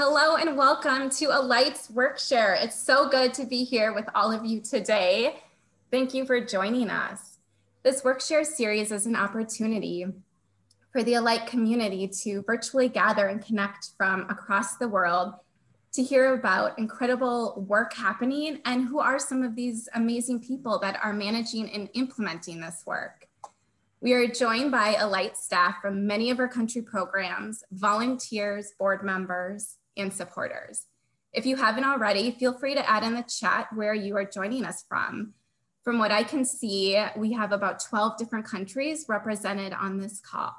Hello and welcome to Alight's Workshare. It's so good to be here with all of you today. Thank you for joining us. This Workshare series is an opportunity for the Alight community to virtually gather and connect from across the world to hear about incredible work happening and who are some of these amazing people that are managing and implementing this work. We are joined by Alight staff from many of our country programs, volunteers, board members, and supporters. If you haven't already, feel free to add in the chat where you are joining us from. From what I can see, we have about 12 different countries represented on this call.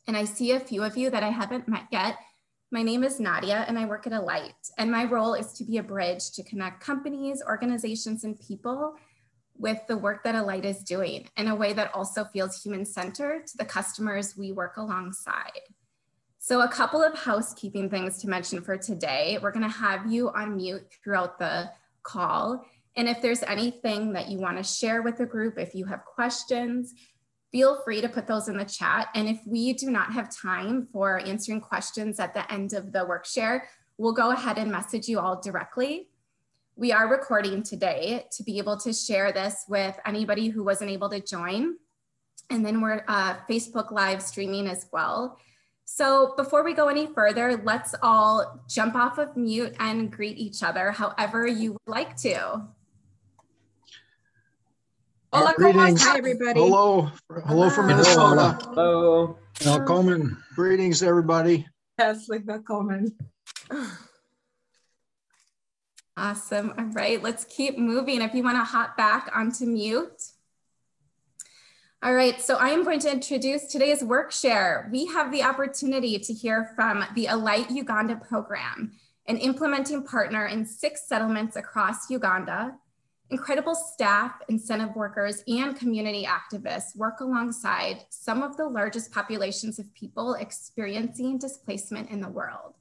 And I see a few of you that I haven't met yet. My name is Nadia and I work at Alight, and my role is to be a bridge to connect companies, organizations, and people with the work that Alight is doing in a way that also feels human-centered to the customers we work alongside. So a couple of housekeeping things to mention for today. We're gonna have you on mute throughout the call. And if there's anything that you wanna share with the group, if you have questions, feel free to put those in the chat. And if we do not have time for answering questions at the end of the Workshare, we'll go ahead and message you all directly. We are recording today to be able to share this with anybody who wasn't able to join. And then we're Facebook live streaming as well. So before we go any further, let's all jump off of mute and greet each other however you would like to. Hola, greetings. Hi, everybody. Hello from Minnesota. Hello. Welcome. Greetings, everybody. Herzlich willkommen. Awesome. All right, let's keep moving. If you want to hop back onto mute. All right, so I am going to introduce today's Workshare. We have the opportunity to hear from the Alight Uganda program, an implementing partner in 6 settlements across Uganda. Incredible staff, incentive workers, and community activists work alongside some of the largest populations of people experiencing displacement in the world.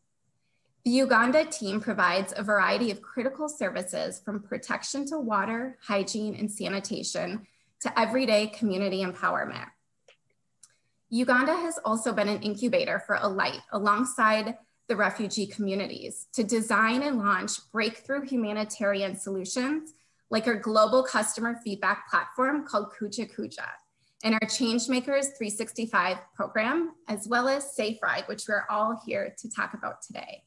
The Uganda team provides a variety of critical services from protection to water, hygiene, and sanitation to everyday community empowerment. Uganda has also been an incubator for Alight alongside the refugee communities to design and launch breakthrough humanitarian solutions like our global customer feedback platform called Kuja Kuja and our Changemakers 365 program, as well as Safe Ride, which we're all here to talk about today.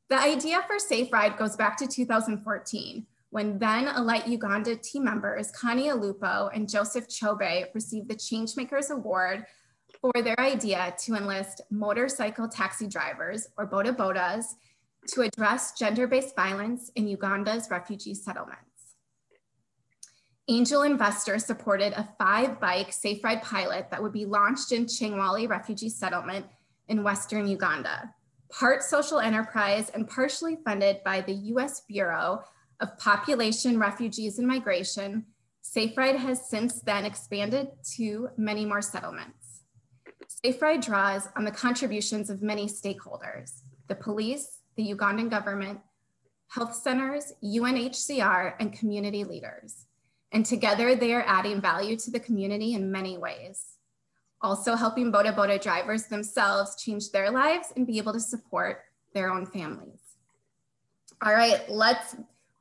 The idea for Safe Ride goes back to 2014, when then Alight Uganda team members, Connie Alupo and Joseph Chobe, received the Changemakers Award for their idea to enlist motorcycle taxi drivers, or boda bodas, to address gender-based violence in Uganda's refugee settlements. Angel investors supported a 5-bike Safe Ride pilot that would be launched in Changwali refugee settlement in Western Uganda, part social enterprise and partially funded by the US Bureau of Population, Refugees, and Migration. Safe Ride has since then expanded to many more settlements. Safe Ride draws on the contributions of many stakeholders: the police, the Ugandan government, health centers, UNHCR, and community leaders. And together they are adding value to the community in many ways. Also helping boda boda drivers themselves change their lives and be able to support their own families. All right, let's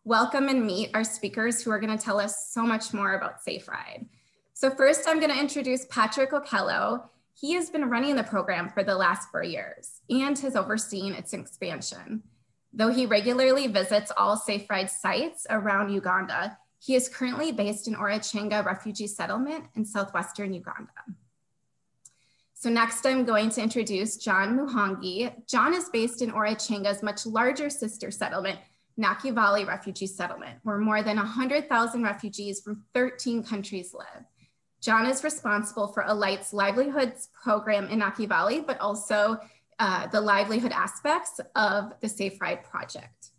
welcome and meet our speakers who are going to tell us so much more about Safe Ride. So first, I'm going to introduce Patrick Okello. He has been running the program for the last 4 years and has overseen its expansion. Though he regularly visits all Safe Ride sites around Uganda, he is currently based in Orachenga Refugee Settlement in southwestern Uganda. So next, I'm going to introduce John Muhangi. John is based in Orachenga's much larger sister settlement, Nakivale Refugee Settlement, where more than 100,000 refugees from 13 countries live. John is responsible for Alight's livelihoods program in Nakivale, but also the livelihood aspects of the Safe Ride project.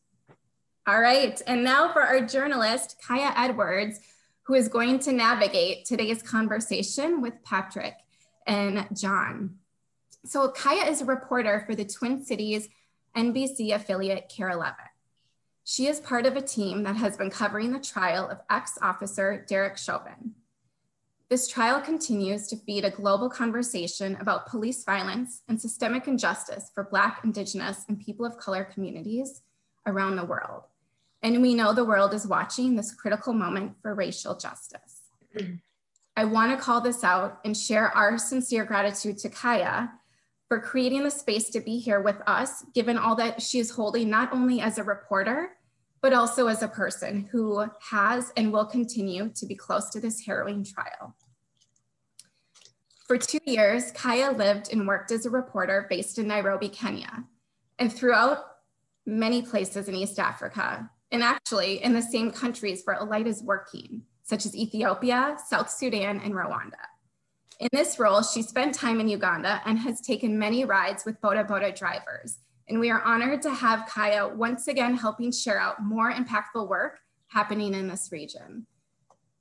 All right, and now for our journalist, Kaya Edwards, who is going to navigate today's conversation with Patrick and John. So Kaya is a reporter for the Twin Cities NBC affiliate Care 11. She is part of a team that has been covering the trial of ex-officer Derek Chauvin. This trial continues to feed a global conversation about police violence and systemic injustice for Black, Indigenous, and people of color communities around the world. And we know the world is watching this critical moment for racial justice. I want to call this out and share our sincere gratitude to Kaya for creating the space to be here with us, given all that she is holding, not only as a reporter, but also as a person who has and will continue to be close to this harrowing trial. For 2 years, Kaya lived and worked as a reporter based in Nairobi, Kenya, and throughout many places in East Africa, and actually in the same countries where Alight is working, such as Ethiopia, South Sudan, and Rwanda. In this role, she spent time in Uganda and has taken many rides with boda boda drivers. And we are honored to have Kaya once again helping share out more impactful work happening in this region.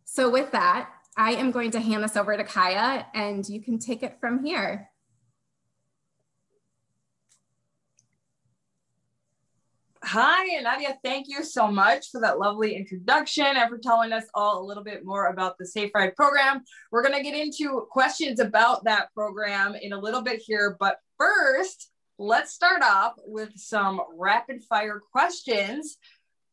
So with that, I am going to hand this over to Kaya and you can take it from here. Hi, Nadia, thank you so much for that lovely introduction and for telling us all a little bit more about the Safe Ride program. We're gonna get into questions about that program in a little bit here, but first, let's start off with some rapid fire questions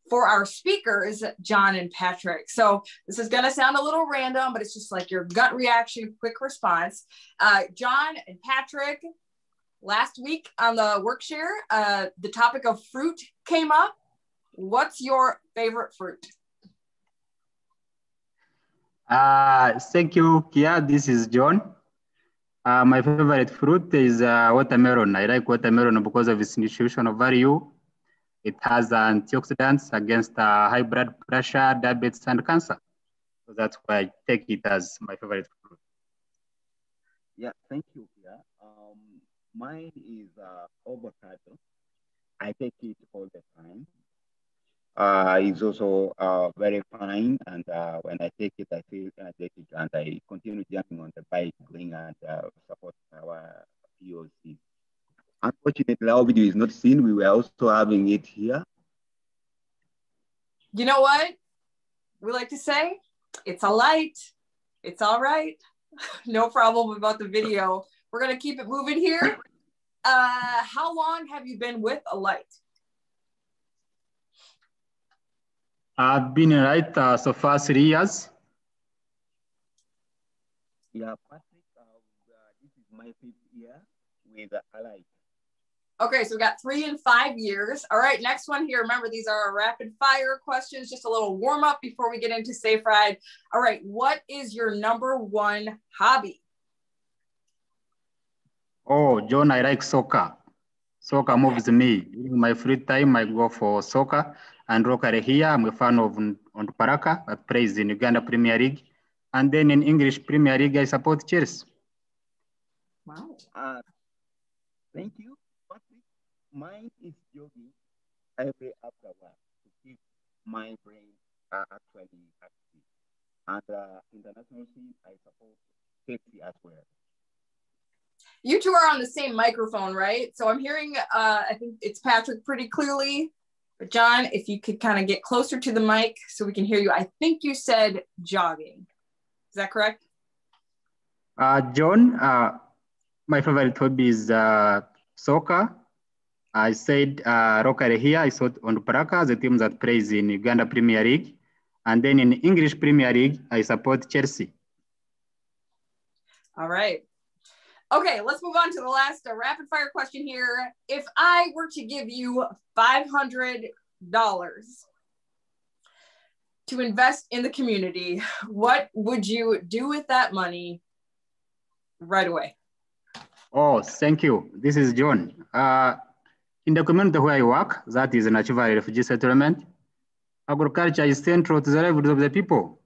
for our speakers, John and Patrick. So this is gonna sound a little random, but it's just like your gut reaction, quick response. John and Patrick, last week on the Workshare, the topic of fruit came up. What's your favorite fruit? Thank you, Kia. This is John. My favorite fruit is watermelon. I like watermelon because of its nutritional value. It has antioxidants against high blood pressure, diabetes, and cancer. So that's why I take it as my favorite fruit. Yeah, thank you, Kia. Mine is avocado. I take it all the time. It's also very fine, and when I take it, I feel energetic, and I continue jumping on the bike, going and support our POC. Unfortunately, our video is not seen. We were also having it here. You know what we like to say? It's Alight. It's all right. No problem about the video. We're gonna keep it moving here. How long have you been with Alight? I've been in Alight so far 3 years. Yeah, Patrick, this is my 5th year with Alight. Okay, so we got 3 and 5 years. All right, next one here. Remember, these are our rapid fire questions, just a little warm up before we get into Safe Ride. All right, what is your #1 hobby? Oh, John, I like soccer. Soccer moves me. During my free time, I go for soccer. And locally here, I'm a fan of Ondparaka, that plays in Uganda Premier League. And then in English Premier League, I support Chelsea. Wow. Thank you. Mine is jogging every after work to keep my brain actually active. And international scene, I support safety as well. You two are on the same microphone, right? So I'm hearing, I think it's Patrick pretty clearly. But John, if you could kind of get closer to the mic so we can hear you. I think you said jogging. Is that correct? John, my favorite hobby is soccer. I said locally here, I saw Ondparaka, the team that plays in Uganda Premier League. And then in English Premier League, I support Chelsea. All right. Okay, let's move on to the last rapid fire question here. If I were to give you $500 to invest in the community, what would you do with that money right away? Oh, thank you. This is John. In the community where I work, that is an Achieva refugee settlement, agriculture is central to the livelihoods of the people.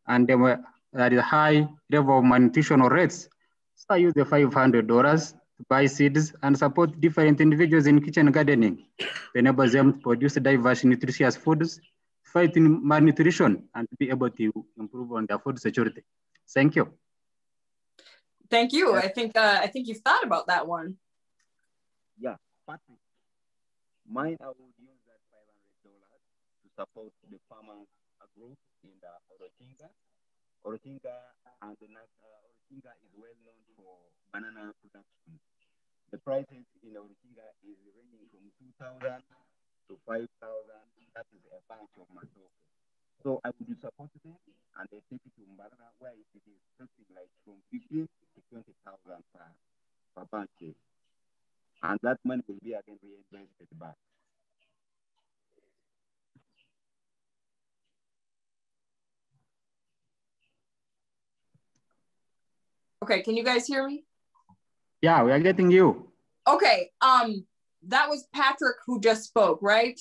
And there is a high level of malnutrition rates. So I use the $500 to buy seeds and support different individuals in kitchen gardening to enable them to produce diverse nutritious foods, fighting malnutrition, and be able to improve on their food security. Thank you. Thank you. I think you've thought about that one. Yeah, Patrick. Mine, I would use that $500 to support the farmers group in the Orochinga Orothinga, and Orothinga is well known for banana production. The prices in Orothinga is ranging from 2,000 to 5,000. That is a bunch of matoke. So I would support them, and they take it to Mbarara, where it is costing like from 15 to 20,000 per bunch. And that money will be again reinvested back. Okay, can you guys hear me? Yeah, we are getting you. Okay, that was Patrick who just spoke, right?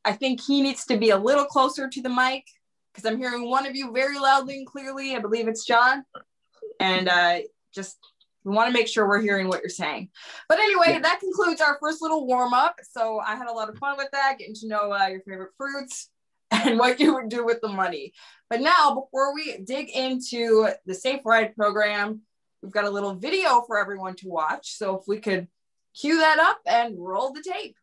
I think he needs to be a little closer to the mic because I'm hearing one of you very loudly and clearly. I believe it's John. And we want to make sure we're hearing what you're saying. But anyway, yeah, that concludes our first little warm up. So I had a lot of fun with that, getting to know your favorite fruits and what you would do with the money. But now, before we dig into the Safe Ride program, we've got a little video for everyone to watch. So if we could cue that up and roll the tape.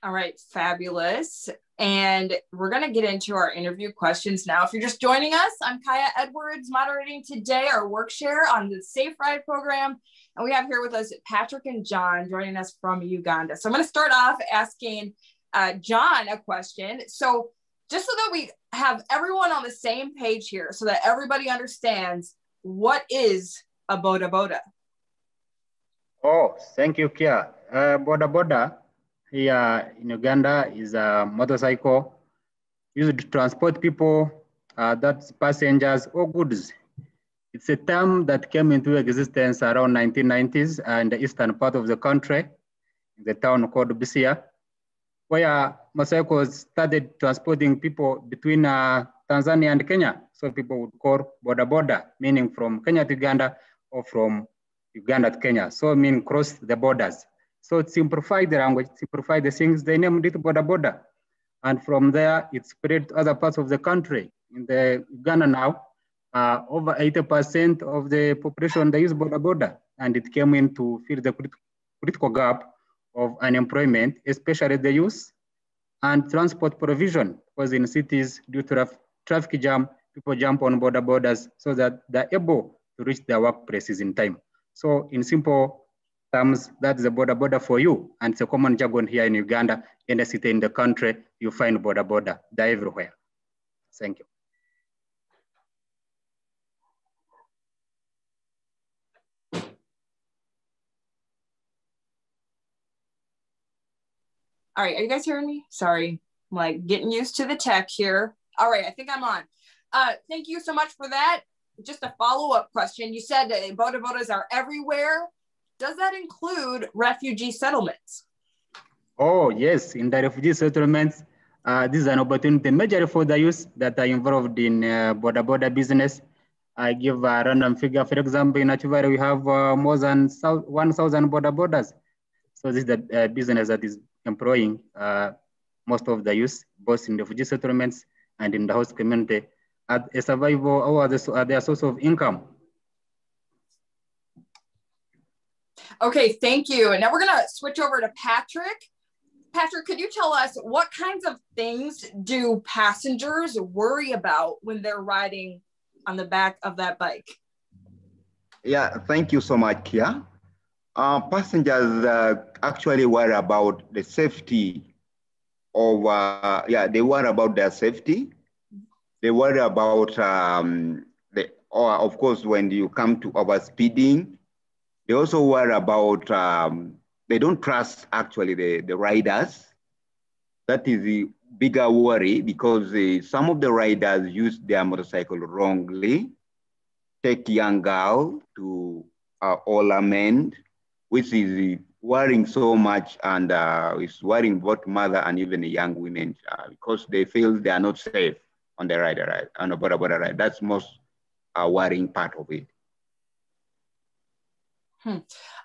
All right, fabulous. And we're going to get into our interview questions now. If you're just joining us, I'm Kaya Edwards, moderating today our Workshare on the Safe Ride program. And we have here with us Patrick and John joining us from Uganda. So I'm going to start off asking John a question. So just so that we have everyone on the same page here, so that everybody understands, what is a boda boda? Oh, thank you, Kia. Boda boda here in Uganda is a motorcycle used to transport people, that's passengers or goods. It's a term that came into existence around 1990s in the eastern part of the country, in the town called Busia, where motorcycles started transporting people between Tanzania and Kenya. So people would call boda boda, meaning from Kenya to Uganda or from Uganda to Kenya. So mean cross the borders. So it simplified the language, simplified the things, they named it boda boda. And from there, it spread to other parts of the country. In the Uganda now, over 80% of the population, they use boda boda. And it came in to fill the critical gap of unemployment, especially the youth, and transport provision, because in cities, due to traffic jam, people jump on boda bodas so that they're able to reach their workplaces in time. So in simple terms, that's the boda boda for you. And it's a common jargon here in Uganda. Any city in the country, you find boda boda. They're everywhere. Thank you. All right, are you guys hearing me? Sorry, I'm like getting used to the tech here. All right, I think I'm on. Thank you so much for that. Just a follow-up question. You said boda bodas are everywhere. Does that include refugee settlements? Oh, yes. In the refugee settlements, this is an opportunity major for the youth that are involved in boda business. I give a random figure. For example, in Achivari, we have more than 1,000 bodas. So this is the business that is employing most of the youth, both in refugee settlements and in the host community, as a survival or their source of income. Okay, thank you. And now we're gonna switch over to Patrick. Patrick, could you tell us what kinds of things do passengers worry about when they're riding on the back of that bike? Yeah, thank you so much, Kia. Passengers actually worry about the safety of, they worry about their safety. They worry about, of course, when you come to overspeeding, they also worry about, they don't trust actually the riders. That is the bigger worry because some of the riders use their motorcycle wrongly, take young girl to older men, which is worrying so much and is worrying both mother and even the young women because they feel they are not safe on the rider on the border ride. That's most worrying part of it.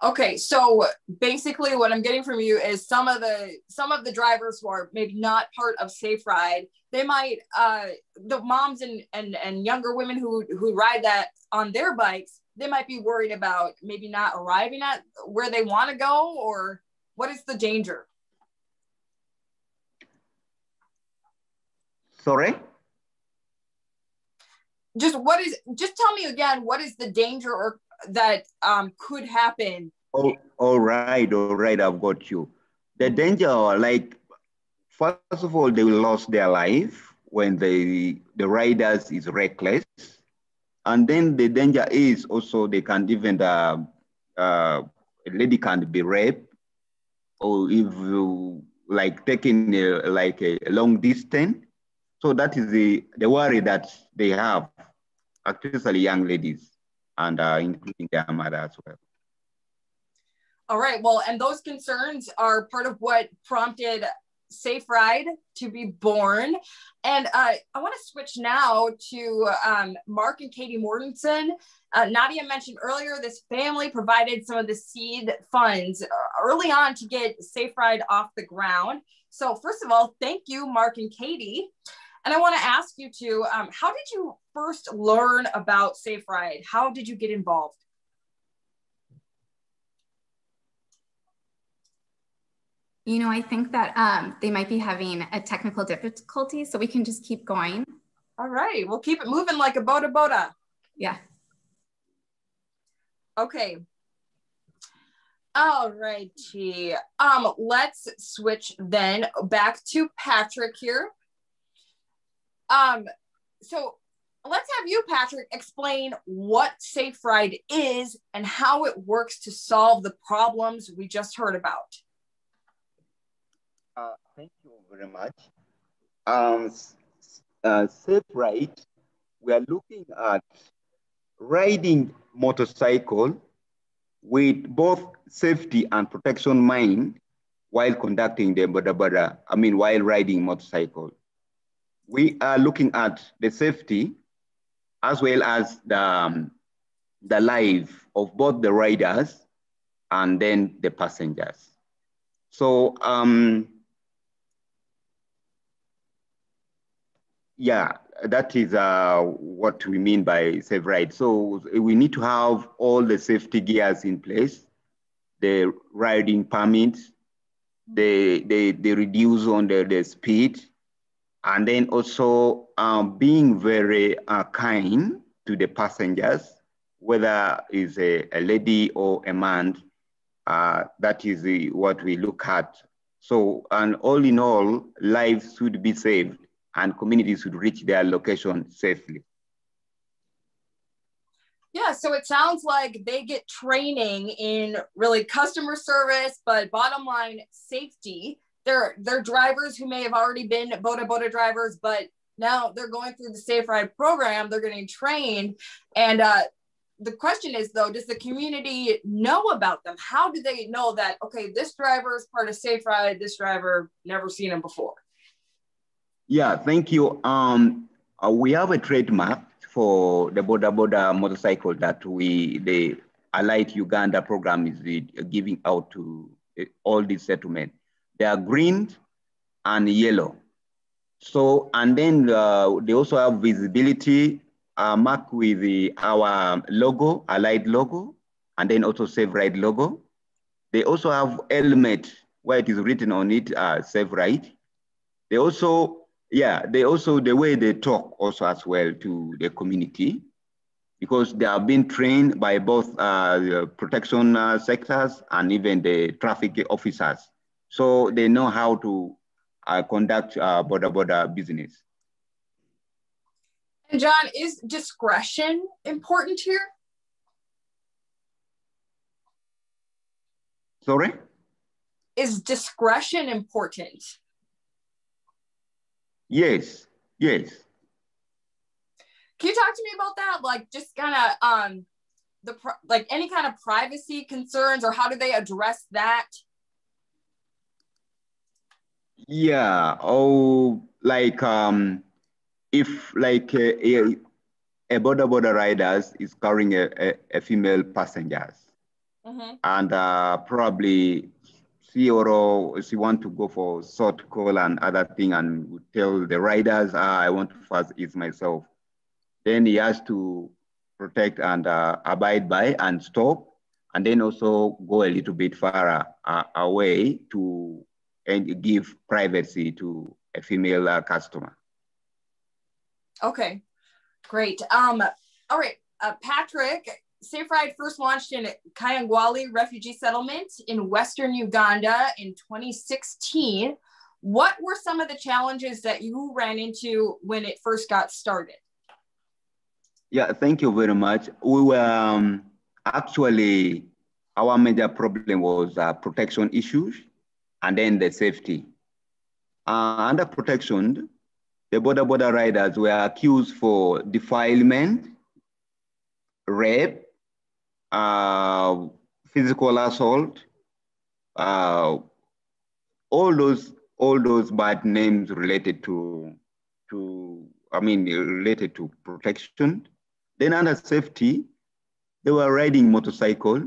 Okay, so basically what I'm getting from you is some of the drivers who are maybe not part of Safe Ride, they might the moms and younger women who ride that on their bikes, they might be worried about maybe not arriving at where they want to go, or what is the danger? Sorry? Just tell me again, what is the danger or that could happen? Oh, all right, I've got you. The danger, like, first of all, they will lose their life when the riders is reckless. And then the danger is also they can even, a lady can be raped, or if you like taking a long distance. So that is the worry that they have, especially young ladies, and including their mother as well. All right, well, and those concerns are part of what prompted Safe Ride to be born. And I want to switch now to Mark and Katie Mortensen. Nadia mentioned earlier, this family provided some of the seed funds early on to get Safe Ride off the ground. So first of all, thank you, Mark and Katie. And I want to ask you two, how did you first learn about Safe Ride? How did you get involved? You know, I think that they might be having a technical difficulty, so we can just keep going. All right, we'll keep it moving like a boda. Yeah. Okay. All righty. Let's switch then back to Patrick here. So let's have you, Patrick, explain what Safe Ride is and how it works to solve the problems we just heard about. Thank you very much. Safe Ride, we are looking at riding motorcycle with both safety and protection mind while conducting the while riding motorcycle. We are looking at the safety as well as the life of both the riders and then the passengers. So, yeah, that is what we mean by Safe Ride. So we need to have all the safety gears in place, the riding permits, they reduce on the speed, and then also being very kind to the passengers, whether it's a lady or a man, that is what we look at. So, and all in all, lives should be saved and communities should reach their location safely. Yeah, so it sounds like they get training in really customer service, but bottom line, safety. They're drivers who may have already been boda drivers, but Now they're going through the Safe Ride program, they're getting trained. And the question is though, does the community know about them? How do they know that, okay, this driver is part of Safe Ride, this driver, never seen him before? Yeah, thank you. We have a trademark for the border motorcycle that the Alight Uganda program is giving out to all these settlements. They are green and yellow. So, and then they also have visibility marked with our logo, Alight logo, and then also Safe Ride logo. They also have helmet where it is written on it, Safe Ride. They also, the way they talk also as well to the community, because they have been trained by both protection sectors and even the traffic officers. So they know how to conduct border business. And John, is discretion important here? Sorry? Is discretion important? Yes, yes. Can you talk to me about that? Like just kind of like any kind of privacy concerns, or how do they address that? Yeah, like if like a border riders is carrying a female passengers, and probably she want to go for short call and other thing, and would tell the riders, I want to first ease myself. Then he has to protect and abide by and stop, and then also go a little bit far away to and give privacy to a female customer. Okay, great. All right, Patrick, Safe Ride first launched in Kayangwali refugee settlement in Western Uganda in 2016. What were some of the challenges that you ran into when it first got started? Yeah, thank you very much. We were actually, our major problem was protection issues and then the safety. Under protection, the border riders were accused for defilement, rape, physical assault, all those bad names related related to protection. Then under safety, they were riding motorcycle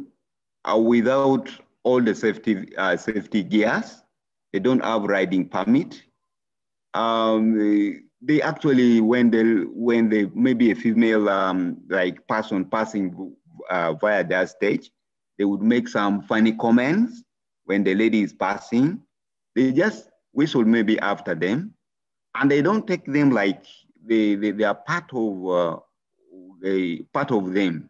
without all the safety gears. They don't have riding permit. They actually, when they maybe a female like person passing via their stage, they would make some funny comments when the lady is passing. They just whistle maybe after them, and they don't take them like they are part of them.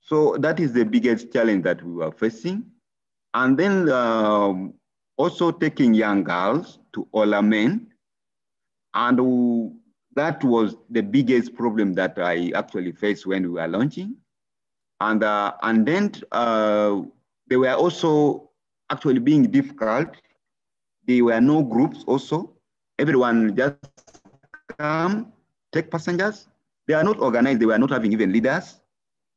So that is the biggest challenge that we were facing. And then also taking young girls to older men. And that was the biggest problem that I actually faced when we were launching. And then they were also actually being difficult. There were no groups also. Everyone just come, take passengers. They are not organized. They were not having even leaders.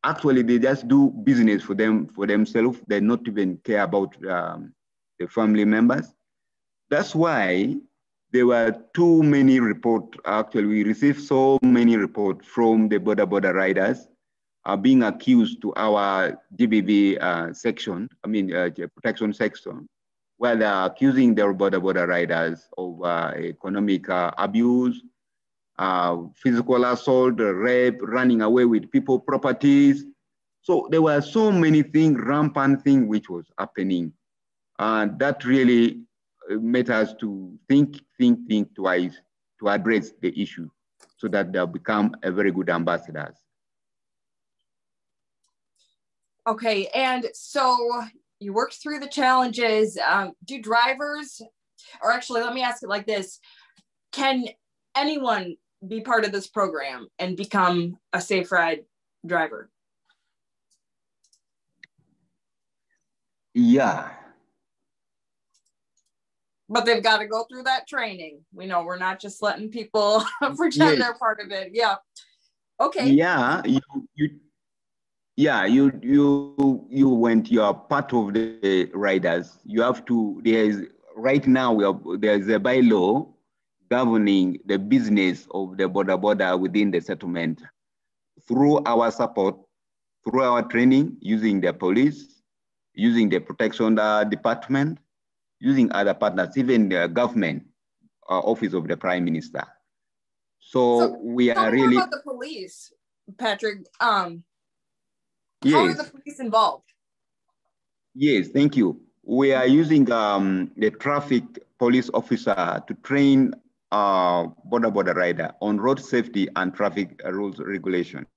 Actually, they just do business for themselves. They not even care about the family members. That's why there were too many reports. Actually, we received so many reports from the border riders being accused to our GBB section, protection section, where they're accusing their border riders of economic abuse, physical assault, rape, running away with people's properties. So there were so many things, rampant things which was happening. And that really made us to think twice to address the issue so that they'll become a very good ambassadors. Okay, and so you worked through the challenges. Do drivers, or actually let me ask it like this, can anyone be part of this program and become a Safe Ride driver? Yeah. But they've got to go through that training. We know we're not just letting people pretend they're part of it. Yeah. Okay. Yeah, when you are part of the riders, you have to, right now there's a bylaw governing the business of the border within the settlement. Through our support, through our training, using the police, using the protection department, using other partners, even the government office of the Prime Minister. So we are really about the police, Patrick. How are the police involved? Yes, thank you. We are using the traffic police officer to train border rider on road safety and traffic rules regulation.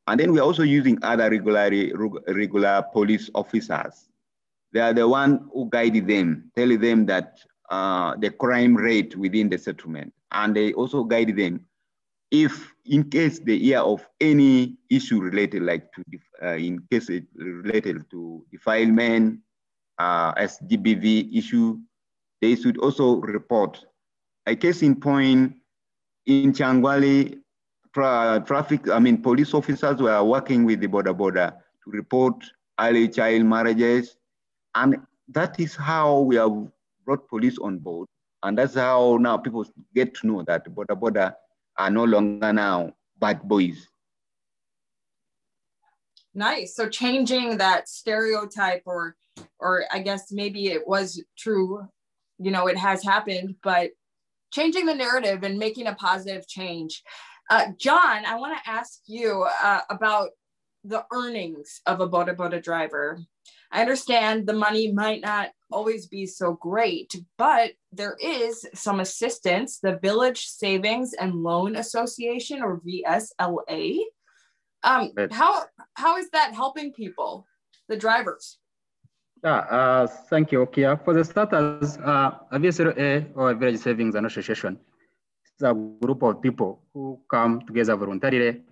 And then we're also using other regular police officers. They are the one who guide them, tell them that the crime rate within the settlement. And they also guide them if in case they hear of any issue related, like in case it related to defilement, SGBV issue, they should also report. A case in point, in Changwali, police officers were working with the border to report early child marriages. And that is how we have brought police on board. And that's how now people get to know that border are no longer now bad boys. Nice. So changing that stereotype, or I guess maybe it was true, it has happened, but changing the narrative and making a positive change. John, I want to ask you about the earnings of a boda driver. I understand the money might not always be so great, but there is some assistance, the Village Savings and Loan Association, or VSLA. How is that helping people, the drivers? Yeah, thank you, Kia. For the starters, a VSLA, or Village Savings and Association, is a group of people who come together voluntarily,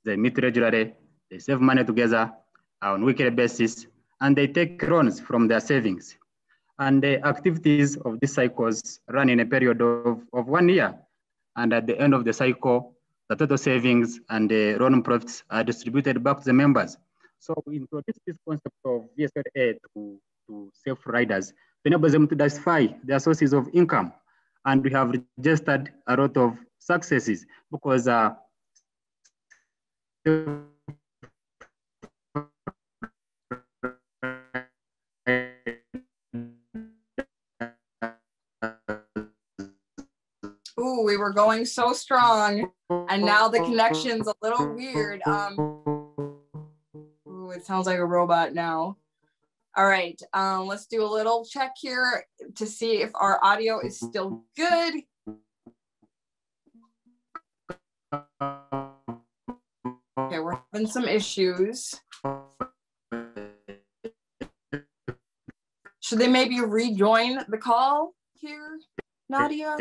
they meet regularly, they save money together on a weekly basis, and they take loans from their savings. And the activities of these cycles run in a period of 1 year. And at the end of the cycle, the total savings and the loan profits are distributed back to the members. So we introduced this concept of VSLA to safe riders to enable them to diversify their sources of income. And we have registered a lot of successes because Ooh, we were going so strong, and now the connection's a little weird. Ooh, it sounds like a robot now. All right, let's do a little check here to see if our audio is still good. Okay, we're having some issues. Should they maybe rejoin the call here, Nadia?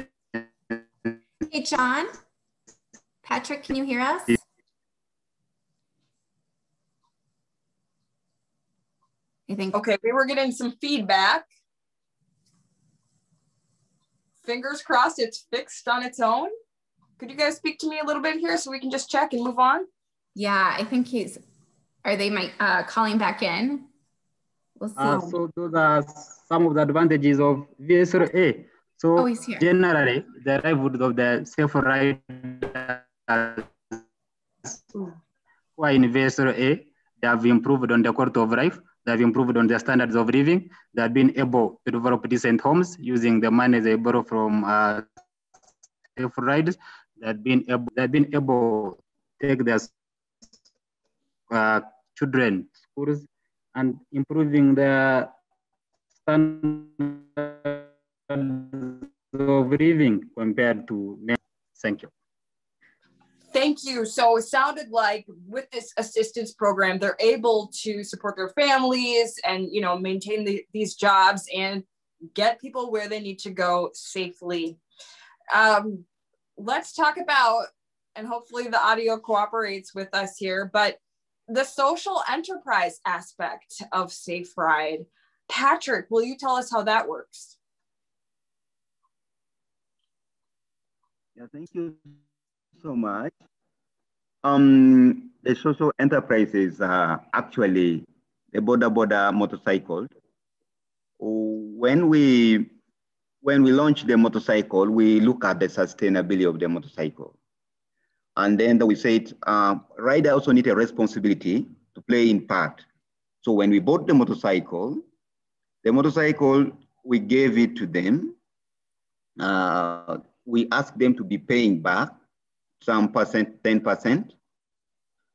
Hey, John. Patrick, can you hear us? I think. Okay, we were getting some feedback. Fingers crossed it's fixed on its own. Could you guys speak to me a little bit here so we can just check and move on? Yeah, I think are they calling back in? We'll see. So those are some of the advantages of VSLA. So generally, the livelihood of the safe riders who are in VSLA, they have improved on the quality of life, they have improved on their standards of living, they have been able to develop decent homes using the money they borrow from safe riders. They have been able to take their children to schools and improving their standards of living compared to men. Thank you. Thank you. So it sounded like with this assistance program, they're able to support their families and, maintain these jobs and get people where they need to go safely. Let's talk about, and hopefully the audio cooperates with us here, but the social enterprise aspect of Safe Ride. Patrick, will you tell us how that works? Yeah, thank you so much. The social enterprises are actually the border motorcycle. When we launch the motorcycle, we look at the sustainability of the motorcycle. And then we said, rider also need a responsibility to play in part. So when we bought the motorcycle, we gave it to them. We asked them to be paying back some percent, 10%.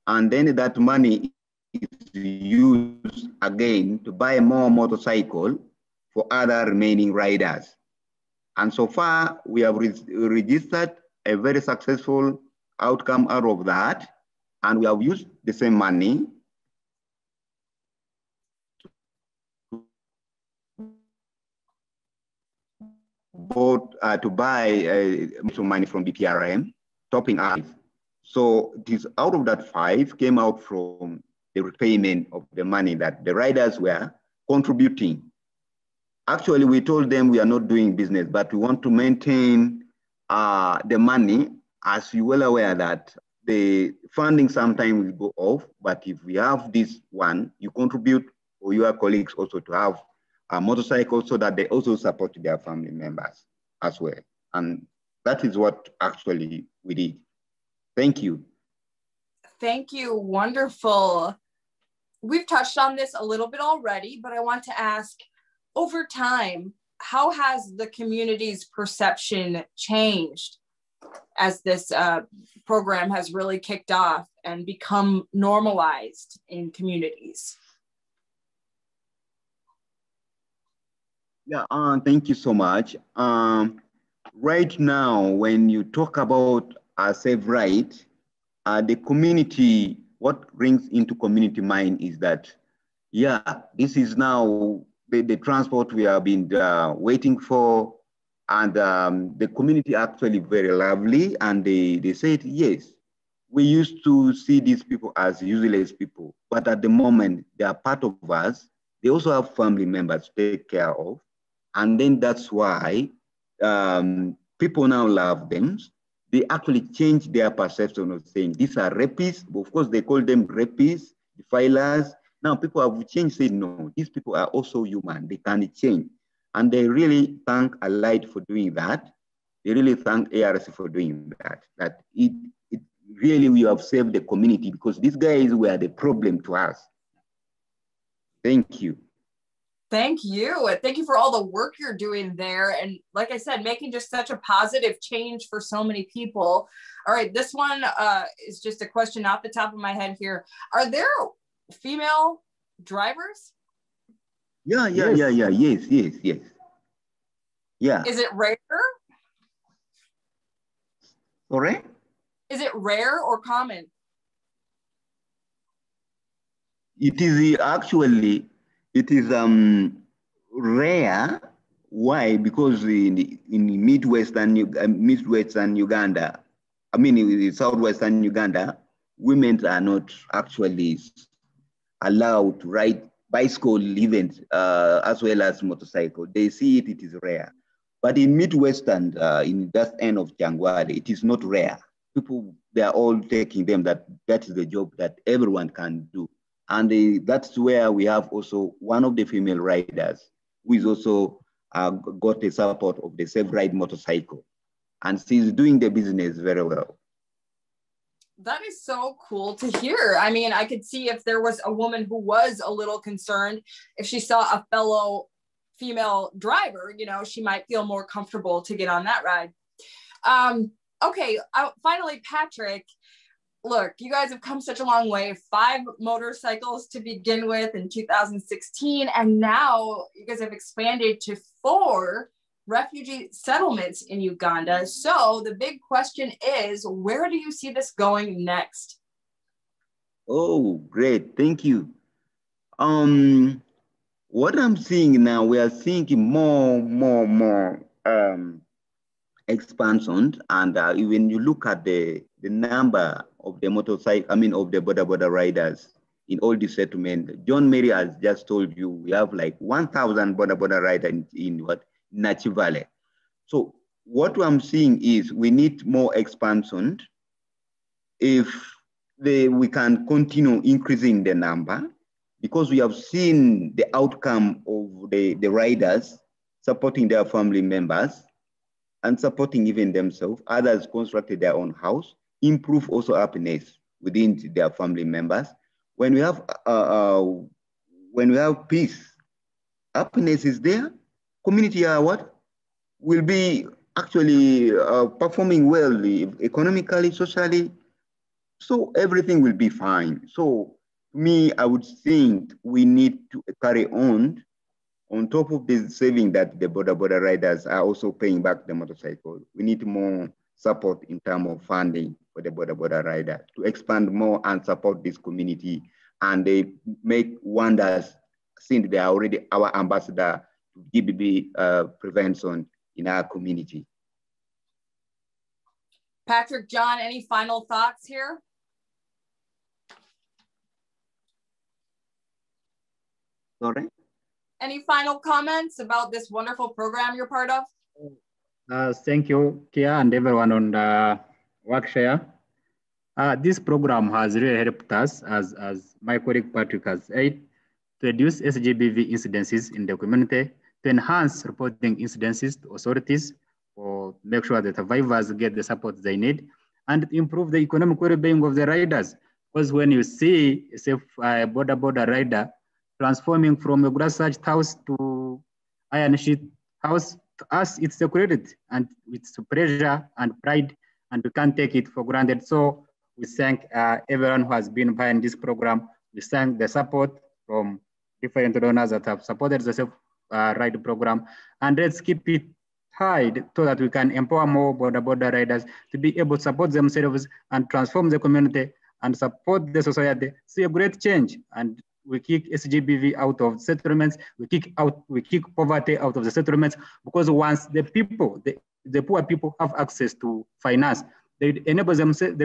And then that money is used again to buy more motorcycle for other remaining riders. And so far, we have registered a very successful outcome out of that. And we have used the same money to buy some money from BPRM, topping up. So it is out of that 5 came out from the repayment of the money that the riders were contributing. Actually, we told them we are not doing business, but we want to maintain the money, as you're well aware that the funding sometimes will go off, but if we have this one, you contribute for your colleagues also to have a motorcycle so that they also support their family members as well. And that is what actually we did. Thank you. Thank you, wonderful. We've touched on this a little bit already, but I want to ask, over time, how has the community's perception changed as this program has really kicked off and become normalized in communities? Yeah, thank you so much. Right now, when you talk about a safe ride, the community, what rings into community mind is that, yeah, this is now the transport we have been waiting for, and the community actually very lovely, and they said, yes, we used to see these people as useless people, but at the moment, they are part of us. They also have family members to take care of, and then that's why people now love them. They actually change their perception of saying these are rapists. Of course, they call them rapists, defilers. Now people have changed, say no, these people are also human. They can change. And they really thank Alight for doing that. They really thank ARC for doing that. That it really, we have saved the community because these guys were the problem to us. Thank you. Thank you. Thank you for all the work you're doing there. And like I said, making just such a positive change for so many people. All right, this one is just a question off the top of my head here. Are there female drivers? Yeah. Yes. Yeah. Is it rare? Sorry? Is it rare or common? It is actually, it is rare. Why? Because in Midwestern Uganda, I mean in Southwestern Uganda, women are not actually allowed to ride bicycle events as well as motorcycle. They see it is rare. But in Midwestern, in that end of Jangwari, it is not rare. People, they are all taking them that is the job that everyone can do. And that's where we have also one of the female riders who is also got the support of the Safe Ride motorcycle. And she's doing the business very well. That is so cool to hear. I mean, I could see if there was a woman who was a little concerned, if she saw a fellow female driver, you know, she might feel more comfortable to get on that ride. Okay, finally, Patrick, look, you guys have come such a long way. 5 motorcycles to begin with in 2016, and now you guys have expanded to 4 refugee settlements in Uganda. So the big question is, where do you see this going next? Oh, great, thank you. What I'm seeing now, we are seeing more expansion, and when you look at the number of the motorcycle, I mean of the border riders in all the settlement, John Mary has just told you we have like 1,000 border rider in what? Nachi Valley. So what I'm seeing is we need more expansion. If we can continue increasing the number, because we have seen the outcome of the riders supporting their family members and supporting even themselves. Others constructed their own house, improve also happiness within their family members. When we have peace, happiness is there. Community will be actually performing well economically, socially. So everything will be fine. So me, I would think we need to carry on top of the saving that the border riders are also paying back the motorcycle. We need more support in terms of funding for the border rider to expand more and support this community. And they make wonders since they are already our ambassador to GBB prevention in our community. Patrick, John, any final thoughts here? Sorry? Any final comments about this wonderful program you're part of? Thank you, Kia, and everyone on the Workshare. This program has really helped us, as my colleague Patrick has said, to reduce SGBV incidences in the community, to enhance reporting incidences to authorities, or make sure that survivors get the support they need, and improve the economic well-being of the riders. Because when you see a border rider transforming from a grass-thatched house to iron sheet house, to us, it's a credit and it's a pleasure and pride, and we can't take it for granted. So we thank everyone who has been behind this program. We thank the support from different donors that have supported the Safe-Ride program. And let's keep it high so that we can empower more border riders to be able to support themselves and transform the community and support the society. See a great change. And we kick SGBV out of settlements. We kick poverty out of the settlements, because once the people, the poor people have access to finance, they will enable themselves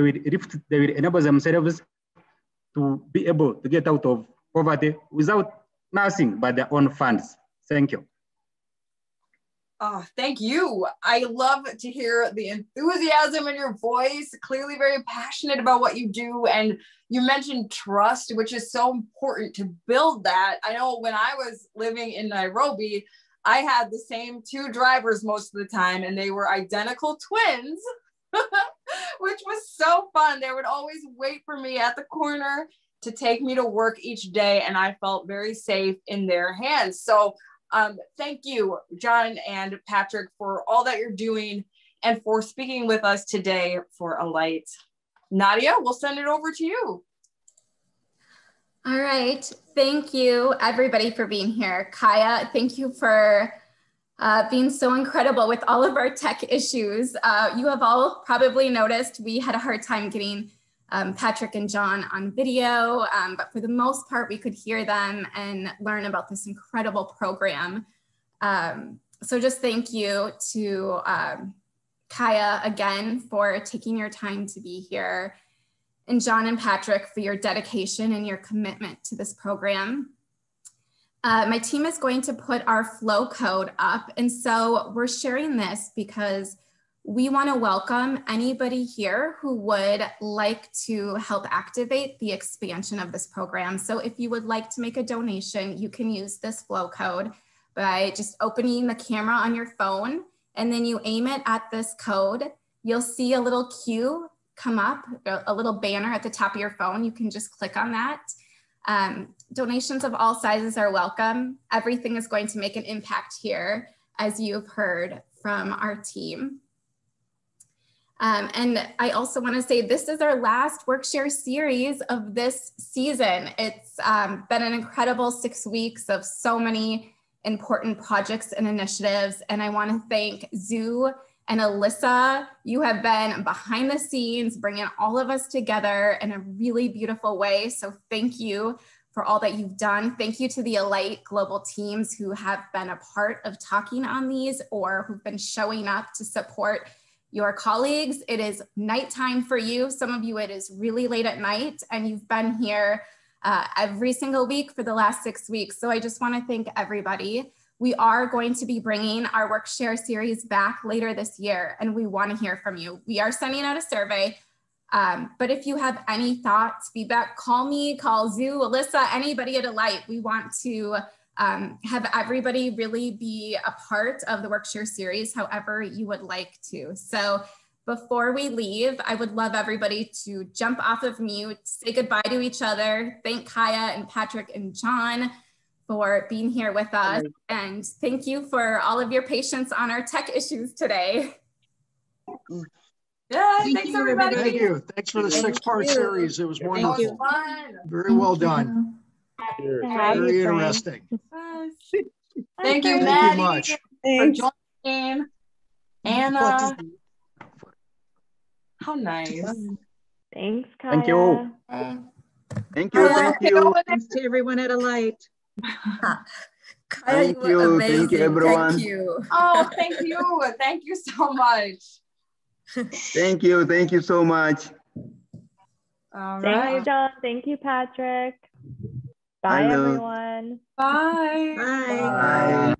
to be able to get out of poverty without nothing but their own funds. Thank you. Oh, thank you. I love to hear the enthusiasm in your voice, clearly very passionate about what you do. And you mentioned trust, which is so important to build that. I know when I was living in Nairobi, I had the same two drivers most of the time, and they were identical twins, which was so fun. They would always wait for me at the corner to take me to work each day, and I felt very safe in their hands. So thank you, John and Patrick, for all that you're doing and for speaking with us today for Alight. Nadia, we'll send it over to you. All right. Thank you, everybody, for being here. Kaya, thank you for being so incredible with all of our tech issues. You have all probably noticed we had a hard time getting Patrick and John on video, but for the most part, we could hear them and learn about this incredible program. So just thank you to Kaya again for taking your time to be here, and John and Patrick for your dedication and your commitment to this program. My team is going to put our flow code up, and so we're sharing this because we want to welcome anybody here who would like to help activate the expansion of this program. So if you would like to make a donation, you can use this flow code by just opening the camera on your phone, and then you aim it at this code. You'll see a little cue come up, a little banner at the top of your phone. You can just click on that. Donations of all sizes are welcome. Everything is going to make an impact here, as you've heard from our team. And I also want to say this is our last Workshare series of this season. It's been an incredible 6 weeks of so many important projects and initiatives. And I want to thank Zoo and Alyssa. You have been behind the scenes, bringing all of us together in a really beautiful way. So thank you for all that you've done. Thank you to the Alight global teams who have been a part of talking on these or who've been showing up to support your colleagues. It is nighttime for you. Some of you, it is really late at night, and you've been here every single week for the last 6 weeks. So I just want to thank everybody. We are going to be bringing our Workshare series back later this year, and we want to hear from you. We are sending out a survey, but if you have any thoughts, feedback, call me, call Zoo, Alyssa, anybody at Alight. We want to have everybody really be a part of the Workshare series, however you would like to. So before we leave, I would love everybody to jump off of mute, say goodbye to each other, thank Kaya and Patrick and John for being here with us. And thank you for all of your patience on our tech issues today. Yeah, thanks everybody. Thank you. Thanks for the 6-part series. It was wonderful. It was fun. Very well done. Very interesting. Thank you, Thank Maddie, you much. for joining. Anna. How nice. Thanks, Kaya. Thank you. Thank you. Thank you. Thanks to everyone at Alight. Kaya, Thank you. amazing. Thank you, everyone. Thank you. Oh, thank you. Thank you so much. Thank you. Thank you so much. All right. Thanks, John. Thank you, Patrick. Bye, Hello. everyone. Bye. Bye. Bye.